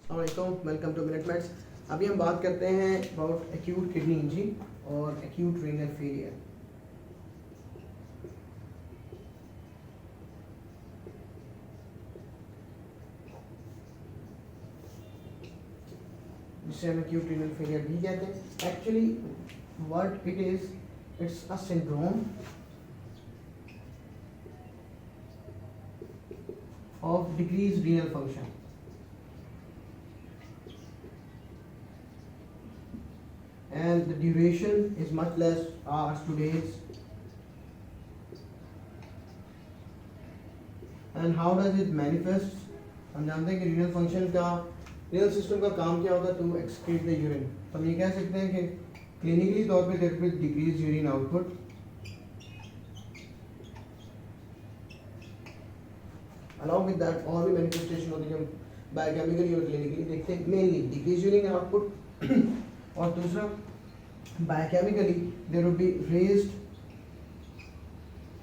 अस्सलाम welcome to minute mats. अभी हम बात करते हैं अबाउट एक्यूट किडनी इंजरी और एक्यूट रीनल फेलियर। जिसे हम एक्यूट रीनल फेलियर भी कहते हैं। Actually what it is, it's a syndrome of decrease renal function and the duration is much less, hours to days. And how does it manifest? हम जानते हैं कि renal function का, रीनल सिस्टम का काम क्या होता है, टू एक्सक्रीट द यूरिन। तो हम ये कह सकते हैं कि क्लिनिकली तौर पे there will decrease urine output, along with that और भी मैनिफेस्टेशन होती है जो बायोकेमिकली और क्लिनिकली देखते हैं। मेनली डिक्रीज यूरिन आउटपुट और दूसरा biochemically there would be raised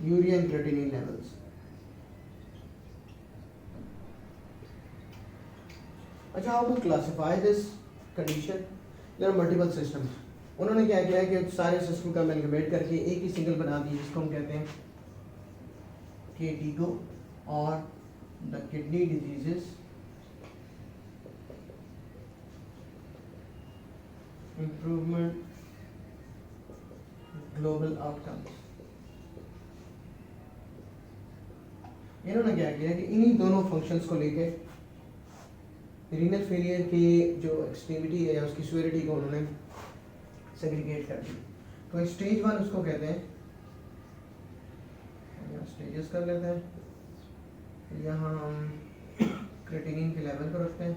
urea and creatinine levels. अच्छा, how to classify this condition? There are multiple systems. उन्होंने क्या किया कि सारे सिस्टम का अमेलगमेट करके एक ही सिंगल बना दी, जिसको हम कहते हैं KTIGO और the kidney diseases improvement global outcomes. इन्होंने क्या किया कि इन्हीं दोनों फंक्शंस को लेके रीनल फेलियर की जो एक्सट्रीमिटी है या उसकी सिवियरिटी को उन्होंने सेग्रीगेट कर दी। तो स्टेज 1 उसको कहते हैं, स्टेजेस कर लेते हैं। यहाँ हम क्रिएटिनिन के लेवल पर रखते हैं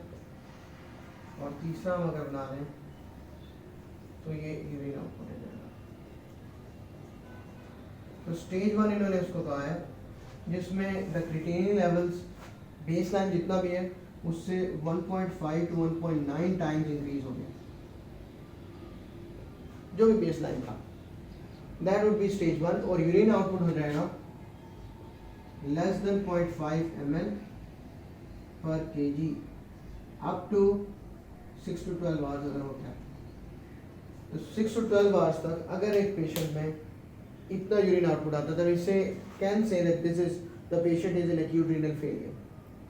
और तीसरा हम अगर बना लें तो ये यूरिन आउटपुट है। तो स्टेज 1 इन्होंने उसको कहा है जिसमें द क्रिएटिनिन लेवल्स बेसलाइन जितना भी है उससे 1.5 to 1.9 टाइम्स इंक्रीज हो गया, जो भी बेसलाइन था, दैट वुड बी स्टेज 1। और यूरिन आउटपुट हो जाएगा लेस देन 0.5 ml पर kg up to 6 to 12 hours अगर होता है। तो 6 to 12 आवर्स तक अगर एक पेशेंट में इतना यूरिन आउटपुट आता है, इससे can say that this is the patient is in acute renal failure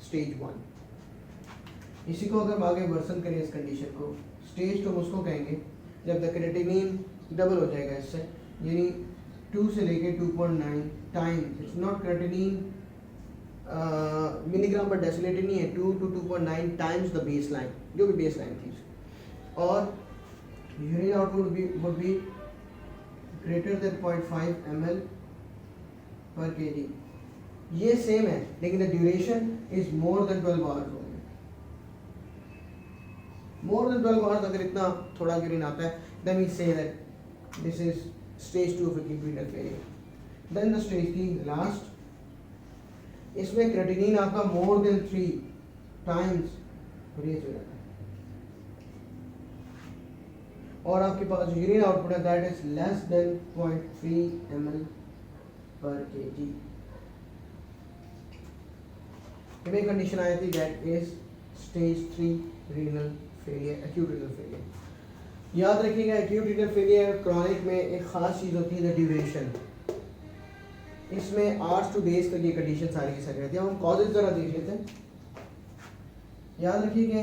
stage 1। इसी को अगर हम आगे वर्सन करें इस कंडीशन को, स्टेज 2 हम उसको कहेंगे जब द क्रिएटिनिन डबल हो जाएगा इससे, यानी 2 से लेके 2.9 times. It's not creatinine milligram पर डेसिलीटर नहीं है, 2 to 2.9 टाइम्स द बेसलाइन, जो भी बेसलाइन थी। और urine output would be greater than 0.5 ml per kg। ये सेम है लेकिन the duration is more than 12 hours हो गया। more than 12 hours अगर इतना थोड़ा यूरिन आता है, then we say that this is stage 2 of acute renal failure। then the stage 3 last, इसमें क्रिएटिनिन आपका more than 3 times रेज हो जाता है और आपके पास जो यूरिन आउटपुट है that is less than 0.3 ml पर kg। ये कंडीशन आई थी that is stage 3 renal failure, acute renal failure. याद रखिएगा एक्यूट रीनल फेलियर क्रॉनिक में एक खास चीज होती है द ड्यूरेशन। इसमें आवर्स टू डेज तक ये कंडीशन सारी की सारी रहती है। हम कॉजेज जरा देख लेते हैं। याद रखिए कि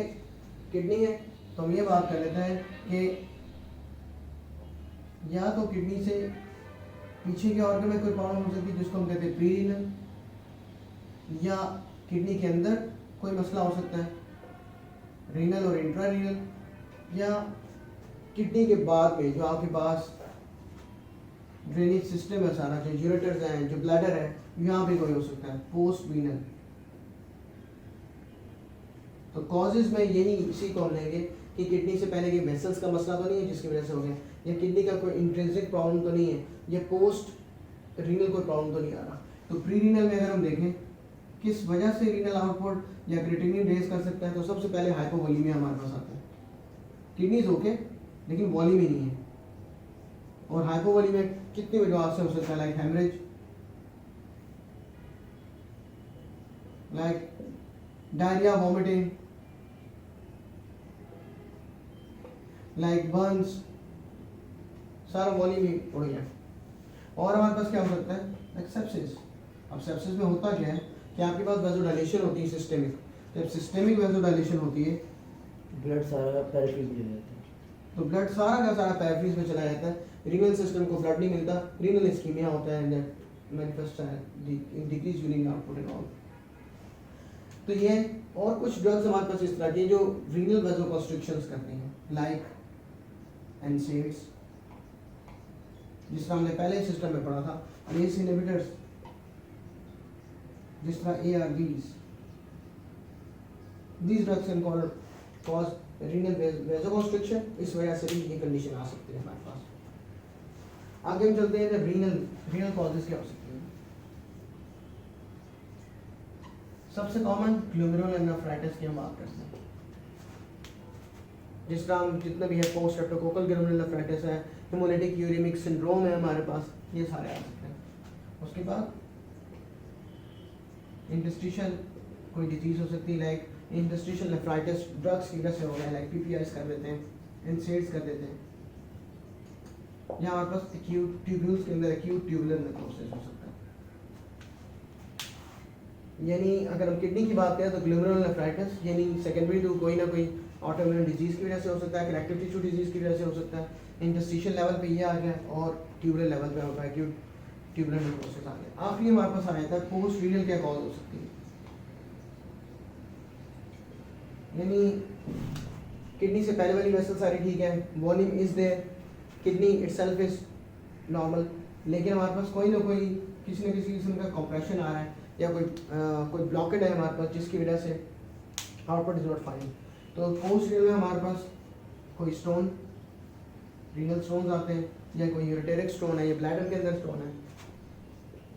किडनी है तो हम ये बात कर लेते हैं कि या तो किडनी से पीछे के ऑर्गन में कोई प्रॉब्लम हो सकती है जिसको हम कहते हैं प्री रीनल, या किडनी के अंदर कोई मसला हो सकता है रीनल और इंट्रा रीनल, या किडनी के बाद में जो आपके पास ड्रेनेज सिस्टम है सारा, जो यूरेटर्स हैं, जो ब्लैडर है, यहाँ पे कोई हो सकता है पोस्ट रीनल। तो कॉजेज में यही इसी को हम लेंगे कि किडनी से पहले के वेसल्स का मसला तो नहीं है जिसकी वजह से हो गया, या किडनी का कोई इंट्रिंसिक प्रॉब्लम तो नहीं है, या पोस्ट रीनल कोई प्रॉब्लम तो नहीं आ रहा। तो प्री रीनल में अगर हम देखें किस वजह से रीनल आउटपुट या क्रिएटिनिन रेज कर सकता है, तो सबसे पहले हाइपोवोलीमिया हमारे पास आता है। किडनीज ओके लेकिन वॉल्यूम ही नहीं है। और हाइपोवोलीमिया कितनी वजह से हो सकता है, like haemorrhage, like diarrhoea, vomiting, like burns, सारा वॉल्यूम ही उड़ गया। और हमारे पास क्या हो सकता है, लाइक सेप्सिस। अब सेप्सिस में होता क्या है कि आपके पास वेज़ोडाइलेशन होती है सिस्टेमिक। जब सिस्टेमिक वेज़ोडाइलेशन होती है ब्लड सारा पेरिफेरल में जाता है, तो ब्लड सारा का सारा पेरिफेरल में चला जाता है, रीनल सिस्टम को ब्लड नहीं मिलता, रीनल इस्कीमिया होता है, एंड दैट मैनिफेस्ट है decrease urine output and all. तो ये और कुछ ड्रग्स हमारे पास इस तरह की जो रीनल वेज़ोकंस्ट्रिक्शंस करते हैं, लाइक एनसेड्स, जिस तरह हमने पहले सिस्टम में पढ़ा था, रेस इनहिबिटर्स, जिस तरह ARBs, these drugs can cause renal vasoconstriction। इस वजह से भी ये कंडीशन आ सकती है हमारे पास। आगे हम चलते हैं, रीनल कॉजेज क्या हो सकती हैं। सबसे कॉमन ग्लोमेरुलोनेफ्राइटिस की हम बात करते हैं, जिस तरह हम जितने भी है पोस्ट स्ट्रेप्टोकोकल ग्लोमेरुलोनेफ्राइटिस है, हेमोलिटिक यूरेमिक सिंड्रोम है हमारे पास, ये सारे आ सकते हैं। उसके बाद इंटरस्टिशियल कोई डिजीज हो सकती है, लाइक इंटरस्टिशियल नेफ्राइटिस ड्रग्स की वजह से हो गया, लाइक PPIs कर देते हैं, एनसेड्स कर देते हैं, या हमारे पास एक्यूट ट्यूब्यूल्स के अंदर एक्यूट ट्यूबुलर नेक्रोसिस हो सकता है। यानी अगर हम किडनी की बात करें तो ग्लोमेरुलोनेफ्राइटिस यानी सेकेंडरी टू कोई ना कोई ऑटोइम्यून डिजीज की वजह से हो सकता है, कनेक्टिव टिश्यू डिजीज की वजह से हो सकता है, इंटरस्टिशियल लेवल पे ये आ गया, और ट्यूबुलर लेवल पे होगा एक्यूट ट्यूबुलर नेक्रोसिस आ गया। आखिरी हमारे पास आ जाता है पोस्ट रीनल क्या कॉज हो सकती है, यानी किडनी से पहले वाली वेसल सारी ठीक है, volume is there, kidney itself is normal, लेकिन हमारे पास कोई ना कोई किसी न किसी किस्म का कंप्रेशन आ रहा है, या कोई ब्लॉकेड है हमारे पास, जिसकी वजह से आउटपुट इज नॉट फाइन। तो पोस्ट रीनल में हमारे पास कोई स्टोन, रीनल स्टोन्स आते हैं, या कोई यूरेटेरिक स्टोन है, या ब्लैडर के अंदर स्टोन है,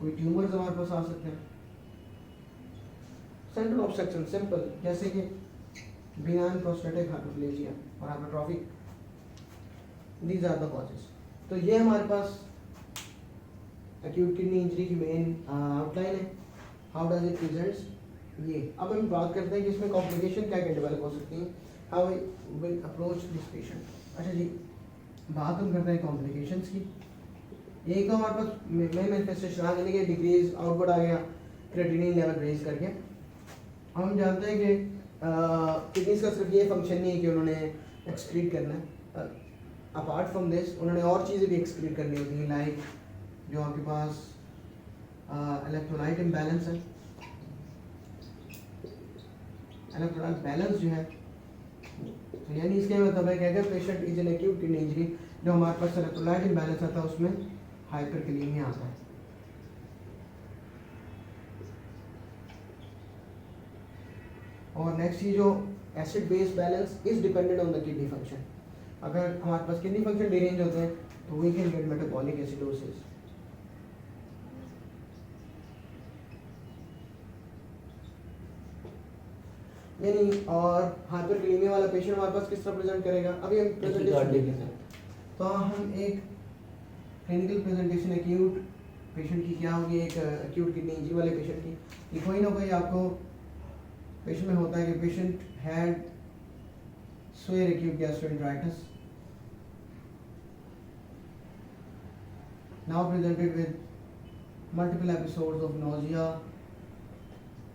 कोई ट्यूमर्स हमारे पास आ सकते हैं, सेंट्रल ऑब्स्ट्रक्शन सिंपल, जैसे कि बिनाइन प्रोस्टेटिक हाइपरप्लेजिया और hypertrophy, these are the causes. तो ये हमारे पास एक्यूट किडनी इंजरी की मेन आउटलाइन है। हाउ डज इट प्रेजेंट्स, ये अब हम बात करते हैं कि इसमें कॉम्प्लिकेशन क्या क्या डेवलप हो सकती हैं, how we will approach this patient. अच्छा जी, बात हम करते हैं कॉम्प्लिकेशंस की। एक तो हमारे पास मेन मैनिफेस्टेशन आ जाने के डिक्रीज आउटपुट आ गया, क्रेटिनिन लेवल रेज करके। हम जानते हैं कि किडनीज का सिर्फ ये फंक्शन नहीं है कि उन्होंने एक्सक्रीट करना है, अपार्ट फ्रॉम दिस उन्होंने और चीज़ें भी एक्सक्रीट करनी होती हैं, लाइक जो आपके पास इलेक्ट्रोलाइट इम्बैलेंस है, इलेक्ट्रोलाइट बैलेंस जो है, तो यानी इसके मतलब है कि अगर patient is an acute kidney injury, जो हमारे पास इलेक्ट्रोलाइट इम्बैलेंस आता है उसमें हाइपरकैलेमिया आता है। और नेक्स्ट ये जो acid base balance is dependent on the kidney function. अगर हमारे पास किडनी फंक्शन डिरेंज होते हैं तो we can get metabolic acidosis. यानी और हाइपरकैलेमिया वाला पेशेंट हमारे पास किस तरह प्रेजेंट करेगा, अभी हम प्रेजेंटेशन देख लेते हैं। तो हम एक क्लिनिकल प्रेजेंटेशन एक्यूट पेशेंट की क्या होगी, एक एक्यूट किडनी इंजरी वाले पेशेंट की, कोई ना कोई आपको पेशेंट में होता है कि patient had severe acute gastroenteritis, now presented with multiple episodes of nausea,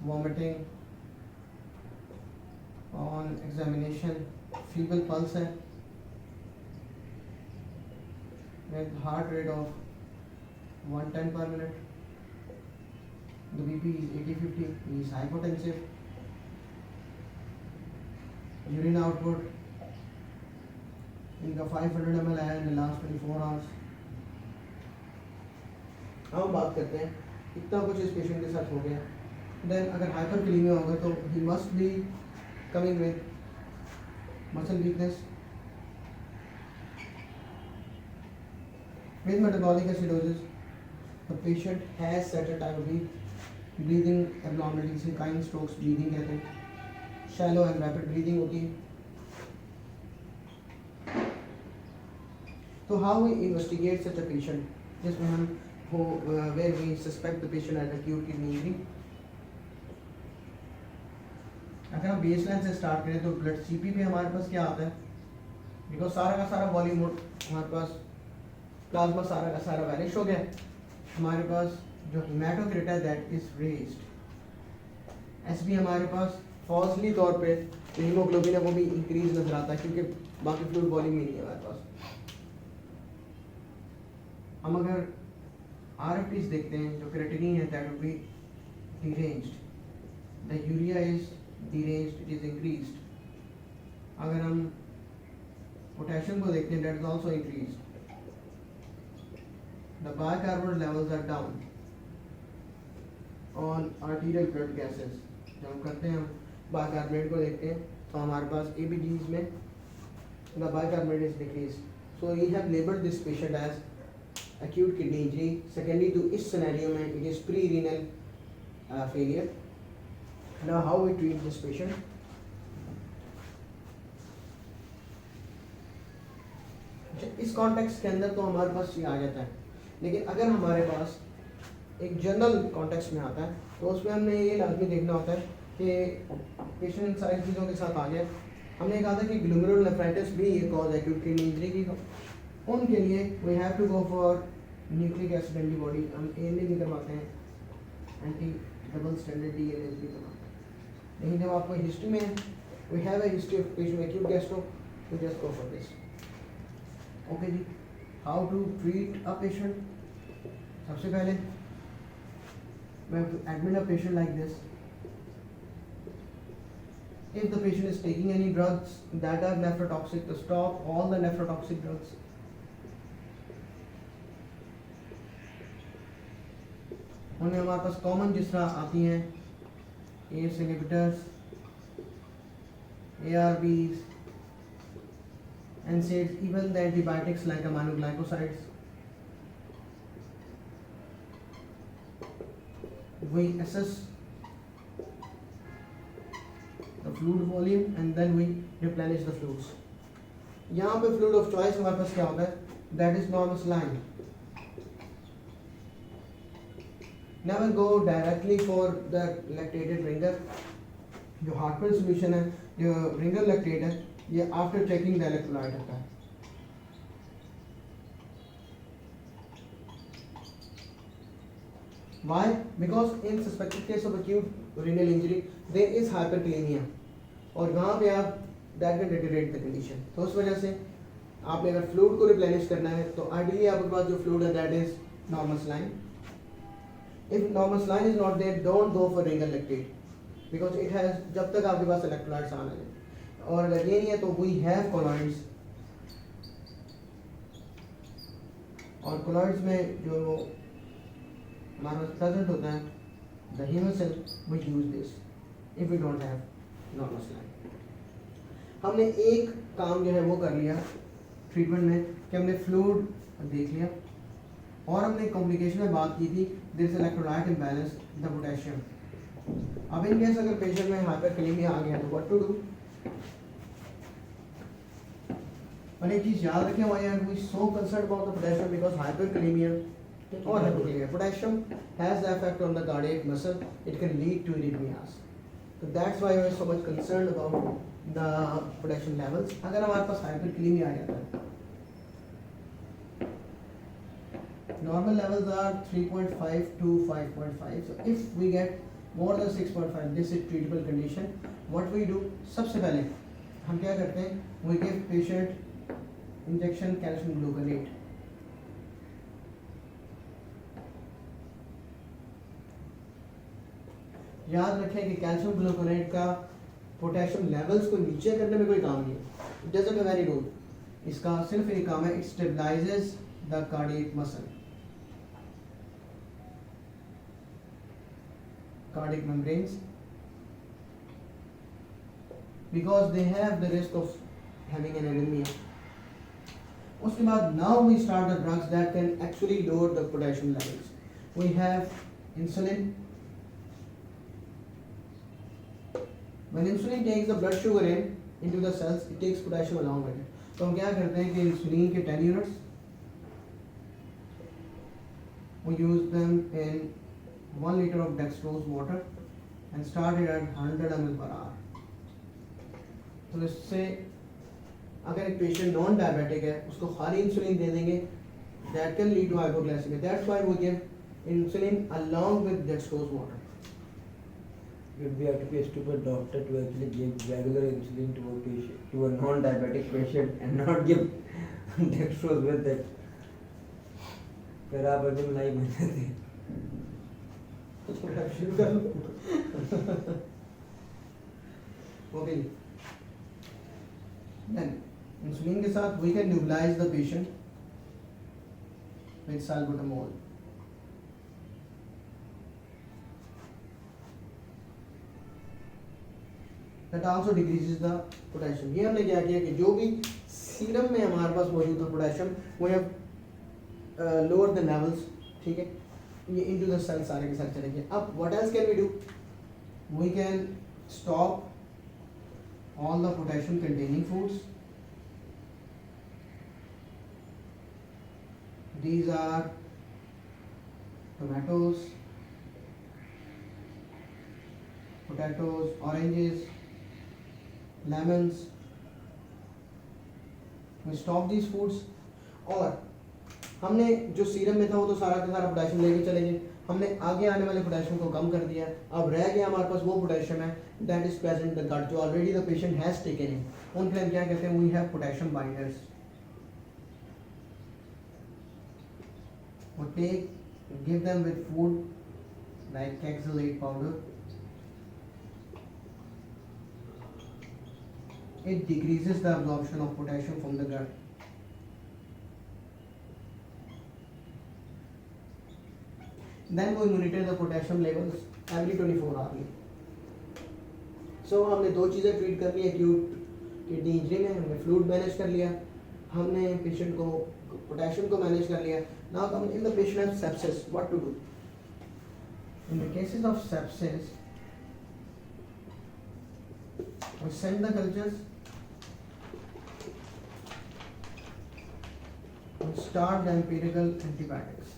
vomiting, on examination feeble pulse है, with heart rate of 110 per minute, the BP is 80/50, he is hypotensive, urine output इनका 500 ml आया in last 24 hours. हम बात करते हैं इतना कुछ इस पेशेंट के साथ हो गया, देन अगर हाइपरकैलेमिया होगा तो he must be coming with muscle weakness, with metabolic acidosis, the patient has certain type of breathing abnormalities, kind strokes breathing कहते हैं, shallow and rapid breathing होती है। तो how we investigate such a patient, जिसमें हम where we suspect the patient has acute kidney injury। अगर हम baseline से स्टार्ट करें तो ब्लड CP पे हमारे पास क्या आता है, बिकॉज सारा का सारा वॉल्यूम हमारे पास प्लाज्मा सारा का सारा वैनिश हो गया, हमारे पास जो हेमाटोक्रिट है दैट इज रेज्ड। एस बी हमारे पास फॉल्सली तौर पे जो हीमोग्लोबिन है वो भी इंक्रीज नजर आता है क्योंकि बाकी फ्लूइड वॉल्यूम ही नहीं है हमारे पास। हम अगर RFTs देखते हैं जो क्रिएटिनिन है that will be deranged, the urea is deranged, it is increased। अगर हम पोटेशियम को देखते हैं that is also increased, the bicarbonate levels are down on arterial blood gases। जब हम करते हैं हम बाइकार्बोनेट को देखते हैं तो हमारे पास ABGs में the bicarbonate is decreased, so we have labeled this patient as acute kidney injury। secondly to इस scenario में it is pre-renal failure। now how we treat this patient? इस कॉन्टेक्स्ट के अंदर तो हमारे पास ये आ जाता है, लेकिन अगर हमारे पास एक जनरल कॉन्टेक्स्ट में आता है तो उसमें हमने ये लाजमी देखना होता है कि पेशेंट इन सारी चीज़ों के साथ आ गया। हमने कहा था कि ग्लोमेरुलोनेफ्राइटिस भी ये कॉज है एक्यूट किडनी इंजरी की, उनके लिए we have to go for nucleic acid antibody. हम ANA भी करवाते हैं, एंटी डबल स्टैंडर्ड DNA भी करवाते हैं, लेकिन जब आपको हिस्ट्री में we have a history of patient acute gastro तो just go for this. Okay जी, how to treat a patient? सबसे पहले we have to admit a patient like this। if the patient is taking any drugs that are nephrotoxic, to stop all the nephrotoxic drugs। उन्हें हमारे पास common जिस तरह आती हैं ACE inhibitors, ARBs, NSAIDs, even the antibiotics like aminoglycosides। we assess the fluid volume and then we replenish the fluids। यहाँ पे fluid of choice हमारे पास क्या होता है? that is normal saline। never go directly for the lactated ringer। जो Hartmann solution है, जो ringer lactate है, ये after checking the electrolyte होता है। Why? Because in suspected case of acute renal injury there is hyperkalemia और वहाँ पे आप that can deteriorate the condition। तो उस वजह से आपने अगर फ्लूइड को रिप्लेनिश करना है तो आइडियली आपके पास जो फ्लूइड है that is normal saline। if normal saline is not there don't go for ringer lactate because it has जब तक आपके पास electrolytes आना है, और अगर ये नहीं है तो we have colloids। और colloids में जो हमारे पास प्रेजेंट होता है the hemosil, we use this if we don't have normal saline। हमने एक काम जो है वो कर लिया ट्रीटमेंट में कि हमने फ्लूइड देख लिया और हमने कॉम्प्लिकेशन में बात की थी there is electrolyte imbalance the potassium. अब इन केस अगर पेशेंट में हाइपरकैलेमिया आ गया तो व्हाट टू डू? और एक चीज याद रखें, why are we so concerned about the potassium? Because hyperkalaemia or hypokalemia, potassium has the effect on the cardiac muscle, it can lead to arrhythmias। so that's why we are so much concerned about the potassium levels। अगर हमारे पास hyperkalemia आ जाता है, normal levels are 3.5 to 5.5, so if we get more than 6.5 this is treatable condition। what we do? सबसे पहले हम क्या करते हैं? we give patient injection calcium gluconate। याद रखें कि कैल्शियम ग्लूकोनेट का पोटेशियम लेवल्स को नीचे करने में कोई काम नहीं है, डजंट हैव एनी रोल। इसका सिर्फ एक काम है, it stabilises the cardiac muscle, cardiac membranes, because they have the risk of having an anaemia. उसके बाद now we start the drugs that can actually lower the potassium levels. We have insulin. When insulin takes the blood sugar into the cells, it takes potassium along with it। तो हम क्या करते हैं कि insulin के 10 units we use them in 1 liter of dextrose water and start it at 100 ml per hour। तो इससे अगर एक पेशेंट नॉन डायबिटिक है उसको खाली इंसुलिन दे देंगे, that can lead to hypoglycaemia, that's why we give insulin along with dextrose water. We have to be a stupid doctor to actually give regular insulin to a patient, to a non-diabetic patient, and not give dextrose with it. फिर आप अभी मलाई बन जाते हैं. शुरू कर लो. Okay, then insulin के साथ we can nebulise the patient with salbutamol. That also decreases the potassium. ये हमने क्या किया कि जो भी सीरम में हमारे पास मौजूद है पोटेशियम, वो have lower the levels, ठीक है, ये into the cell सारे के साथ चलेंगे. अब what else can we do? We can stop all the potassium containing foods. These are tomatoes, potatoes, oranges, lemons. We stop these foods. और हमने जो सीरम में था वो तो सारा का सारा पोटेशियम लेके चले गए, हमने आगे आने वाले पोटेशियम को कम कर दिया. अब रह गया हमारे पास वो पोटेशियम है that is present in the gut, जो already the patient has taken in. उनके हम क्या कहते हैं, we have potassium binders. We give them with food like Kexalate powder. It decreases the absorption of potassium from the gut. Then we monitor the potassium levels every 24 hours. So हमने दो चीज़ें treat कर ली, acute kidney injury में हमने fluid manage कर लिया, हमने patient को पोटेशियम को मैनेज कर लिया. Now come in the patient has sepsis, what to do? In the cases of sepsis, we send the cultures, we start the empirical antibiotics.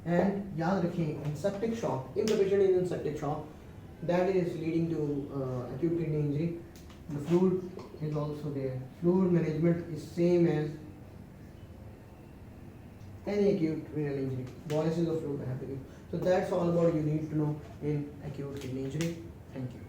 And याद रखें, in septic shock, if the patient is in septic shock, that is leading to acute kidney injury. The fluid is also there. Fluid management is same as any acute renal injury. Bolus is of fluid I have to give. So that's all about you need to know in acute kidney injury. Thank you.